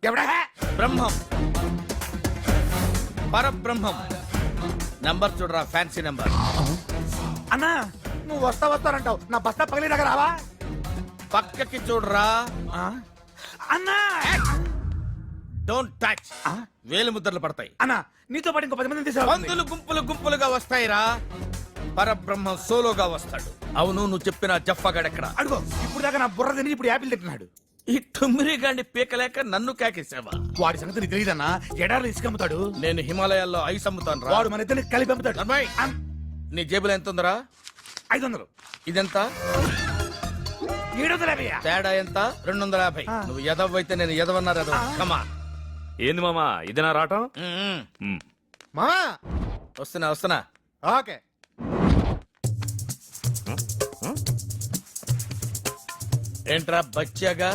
ఎవడా బ్రహ్మం, పరబ్రహ్మం. నంబర్ చూడరా, fancy number. అన్నా నువ్వు వస్తానంటావు, నా బస్తా పగిలి దగ్గర రావా? పక్కకి చూడరా. అన్నా డోంట్ టచ్. వేలు ముద్రలు పడతాయి. అన్నా నీతో పాటు ఇంకో 10 మంది తీసుకురా. పందులు గుంపులు గుంపులుగా వస్తాయిరా, పరబ్రహ్మం సోలోగా వస్తాడు. అవును, నువ్వు చెప్పిన జఫ్ఫాగాడెక్కడ? అడుగో, ఇప్పుడు దాకా నా బుర్ర తిని ఇప్పుడు యాపిల్ తింటున్నాడు. ఈ టుమ్మిరి గాండి పీకలేక నన్ను కేకేసావా? వాడి సంగతి నీకు తెలియదన్నా, ఎడారులు ఇసుకమ్ముతాడు. నేను హిమాలయాల్లో ఐస్ అమ్ముతాను రా. వాడు మన ఇద్దరిని కలిపి అమ్ముతాడు. నర్మయ్, నీ జేబులో ఎంత ఉందరా? 500. ఇదెంత? 750. తేడా ఎంత? 250. నువ్వు ఎదవైతే నేను ఎదవన్నారు ఎదవ. కమా. ఏంది మామా ఇదేనా రావటం? మామా వస్తున్నా. ఓకే. ఏంట్రా బచ్చాగా